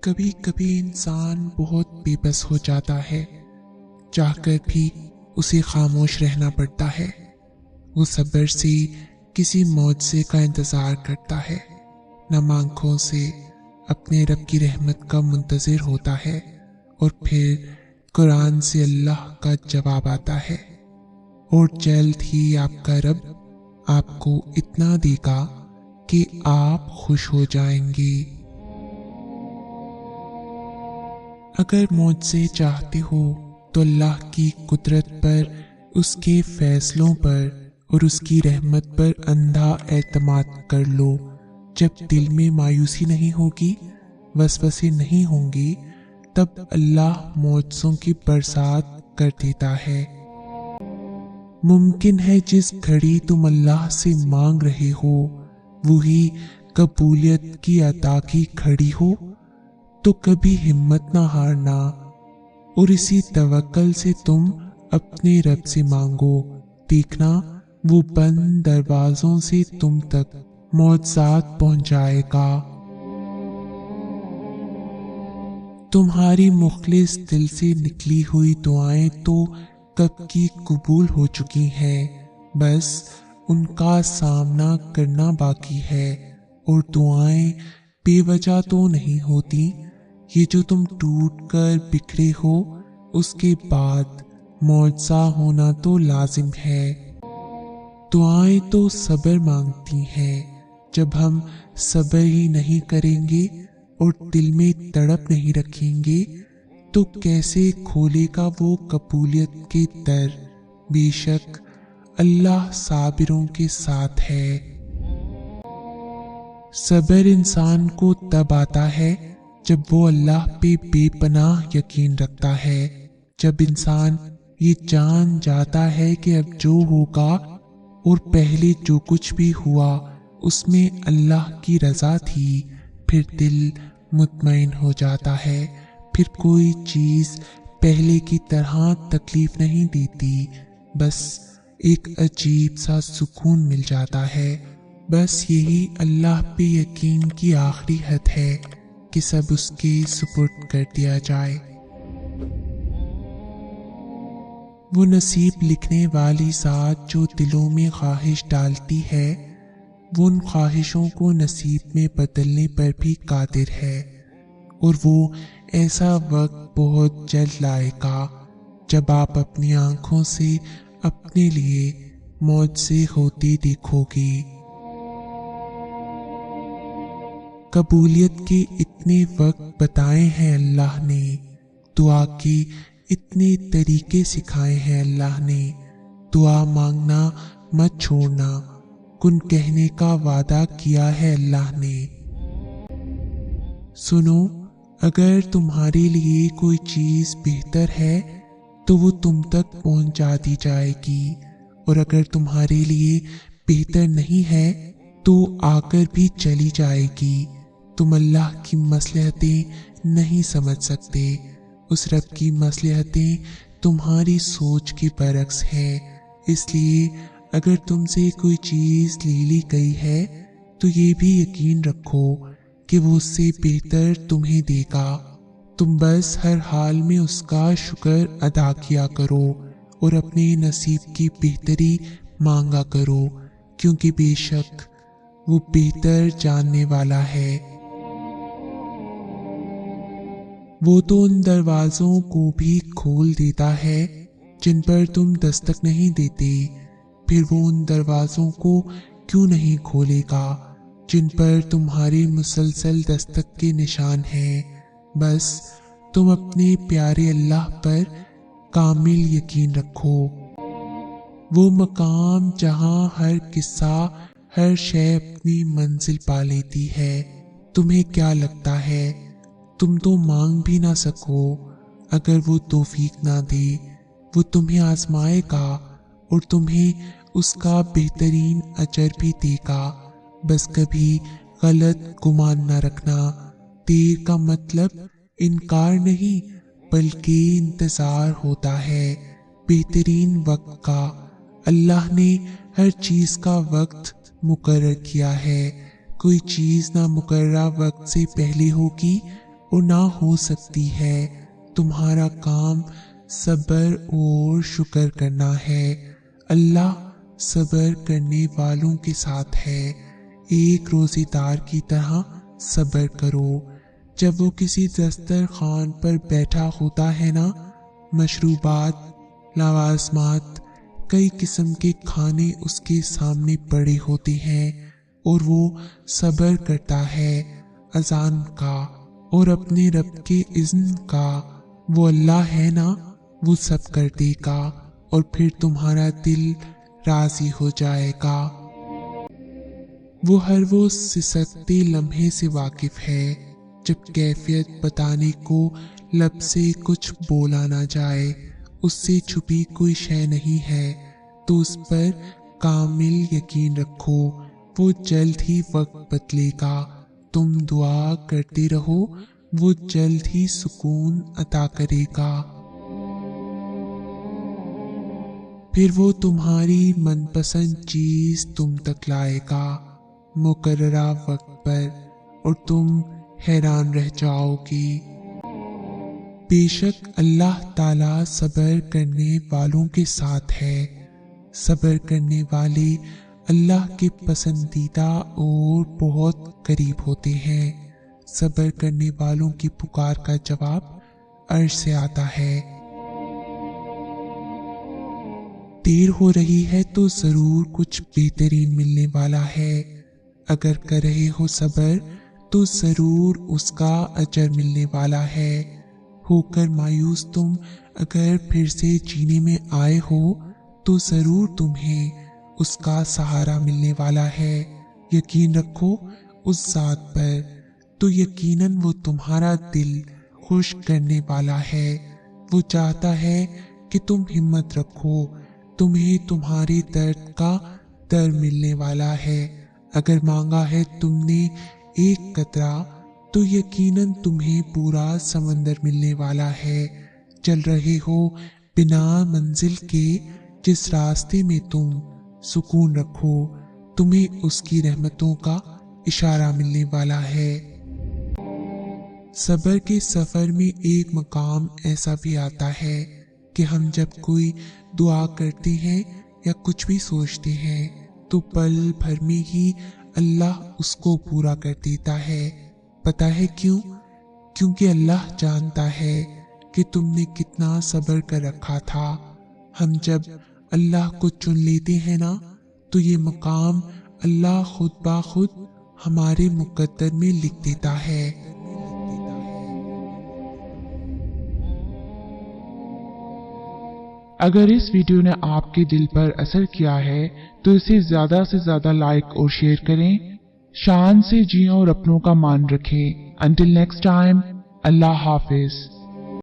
कभी कभी इंसान बहुत बेबस हो जाता है, चाहकर भी उसे खामोश रहना पड़ता है। वो सब्र से किसी मौजज़े का इंतज़ार करता है, नम आंखों से अपने रब की रहमत का मुंतज़िर होता है, और फिर कुरान से अल्लाह का जवाब आता है और जल्द ही आपका रब आपको इतना देगा कि आप खुश हो जाएंगे। अगर मुझसे चाहते हो तो अल्लाह की कुदरत पर, उसके फैसलों पर और उसकी रहमत पर अंधा एतमाद कर लो। जब दिल में मायूसी नहीं होगी, वसवसे नहीं होंगे, तब अल्लाह मौजज़ों की बरसात कर देता है। मुमकिन है जिस घड़ी तुम अल्लाह से मांग रहे हो वही कबूलियत की अता की घड़ी हो। तो कभी हिम्मत ना हारना और इसी तवक्कल से तुम अपने रब से मांगो। देखना वो बंद दरवाजों से तुम तक मौजज़ात पहुंचाएगा। तुम्हारी मुखलिस दिल से निकली हुई दुआएं तो कब की कबूल हो चुकी हैं, बस उनका सामना करना बाकी है। और दुआएं बेवजह तो नहीं होती, ये जो तुम टूट कर बिखरे हो उसके बाद मौजज़ा होना तो लाजिम है। दुआएं तो सब्र मांगती हैं। जब हम सब्र ही नहीं करेंगे और दिल में तड़प नहीं रखेंगे तो कैसे खोलेगा वो कबूलियत के दर। बेशक अल्लाह साबिरों के साथ है। सब्र इंसान को तब आता है जब वो अल्लाह पे बेपनाह यकीन रखता है। जब इंसान ये जान जाता है कि अब जो होगा और पहले जो कुछ भी हुआ उसमें अल्लाह की रजा थी, फिर दिल मुतमईन हो जाता है। फिर कोई चीज़ पहले की तरह तकलीफ नहीं देती, बस एक अजीब सा सुकून मिल जाता है। बस यही अल्लाह पे यकीन की आखिरी हद है कि सब उसके सुपुर्द कर दिया जाए। वो नसीब लिखने वाली ज़ात जो दिलों में ख्वाहिश डालती है, वो उन ख्वाहिशों को नसीब में बदलने पर भी कादिर है। और वो ऐसा वक्त बहुत जल्द लाएगा जब आप अपनी आंखों से अपने लिए मौजज़े होते देखोगे। कबूलियत के इतने वक्त बताए हैं अल्लाह ने, दुआ के इतने तरीके सिखाए हैं अल्लाह ने। दुआ मांगना मत छोड़ना, कुन कहने का वादा किया है अल्लाह ने। सुनो, अगर तुम्हारे लिए कोई चीज़ बेहतर है तो वो तुम तक पहुंचा दी जाएगी, और अगर तुम्हारे लिए बेहतर नहीं है तो आकर भी चली जाएगी। तुम अल्लाह की मसलहतें नहीं समझ सकते, उस रब की मसलहतें तुम्हारी सोच के बरक्स हैं। इसलिए अगर तुमसे कोई चीज़ ले ली गई है तो ये भी यकीन रखो कि वो उससे बेहतर तुम्हें देगा। तुम बस हर हाल में उसका शुक्र अदा किया करो और अपने नसीब की बेहतरी मांगा करो, क्योंकि बेशक वो बेहतर जानने वाला है। वो तो उन दरवाज़ों को भी खोल देता है जिन पर तुम दस्तक नहीं देते। फिर वो उन दरवाज़ों को क्यों नहीं खोलेगा जिन पर तुम्हारी मुसलसल दस्तक के निशान हैं। बस तुम अपने प्यारे अल्लाह पर कामिल यकीन रखो। वो मकाम जहाँ हर किस्सा, हर शय अपनी मंजिल पा लेती है। तुम्हें क्या लगता है तुम तो मांग भी ना सको? अगर वो तौफीक ना दे, वो तुम्हें आजमाएगा और तुम्हें उसका बेहतरीन अजर भी देगा। बस कभी गलत गुमान न रखना। देर का मतलब इनकार नहीं बल्कि इंतज़ार होता है बेहतरीन वक्त का। अल्लाह ने हर चीज़ का वक्त मुकर्रर किया है। कोई चीज़ ना मुकर्रर वक्त से पहले होगी اور نہ हो सकती है। तुम्हारा काम सब्र और शुक्र करना है। अल्लाह सब्र करने वालों के साथ है। एक रोज़ेदार की तरह सब्र करो। जब वो किसी दस्तरखान पर बैठा होता है ना, मशरूबात, लवाज़मात, कई किस्म के खाने उसके सामने पड़े होते हैं और वो सब्र करता है अजान का और अपने रब के इज़्न का। वो अल्लाह है ना, वो सब कर देगा और फिर तुम्हारा दिल राज़ी हो जाएगा। वो हर वो सिसकते लम्हे से वाकिफ है जब कैफियत बताने को लब से कुछ बोला ना जाए। उससे छुपी कोई शय नहीं है, तो उस पर कामिल यकीन रखो। वो जल्द ही वक्त बदलेगा। तुम दुआ करते रहो, वो जल्द ही सुकून अता करेगा। फिर वो तुम्हारी मनपसंद चीज तुम तक लाएगा मुकर्ररा वक्त पर, और तुम हैरान रह जाओगी। बेशक अल्लाह ताला सब्र करने वालों के साथ है। सब्र करने वाले अल्लाह के पसंदीदा और बहुत करीब होते हैं। सब्र करने वालों की पुकार का जवाब अर्श से आता है। देर हो रही है तो जरूर कुछ बेहतरीन मिलने वाला है। अगर कर रहे हो सब्र तो जरूर उसका अजर मिलने वाला है। होकर मायूस तुम अगर फिर से जीने में आए हो तो जरूर तुम्हें उसका सहारा मिलने वाला है। यकीन रखो उस जात पर, तो यकीनन वो तुम्हारा दिल खुश करने वाला है। वो चाहता है कि तुम हिम्मत रखो। तुम्हें तुम्हारे दर्द का दर मिलने वाला है। अगर मांगा है तुमने एक कतरा तो यकीनन तुम्हें पूरा समंदर मिलने वाला है। चल रहे हो बिना मंजिल के जिस रास्ते में तुम सुकून रखो, तुम्हें उसकी रहमतों का इशारा मिलने वाला है। सब्र के सफर में एक मकाम ऐसा भी आता है कि हम जब कोई दुआ करते हैं या कुछ भी सोचते हैं तो पल भर में ही अल्लाह उसको पूरा कर देता है। पता है क्यों? क्योंकि अल्लाह जानता है कि तुमने कितना सब्र कर रखा था। हम जब अल्लाह को चुन लेते हैं ना, तो ये मकाम अल्लाह खुद ब खुद हमारे मुकद्दर में लिख देता है। अगर इस वीडियो ने आपके दिल पर असर किया है तो इसे ज्यादा से ज्यादा लाइक और शेयर करें। शान से जिएं और अपनों का मान रखें। अंटिल नेक्स्ट टाइम, अल्लाह हाफिज।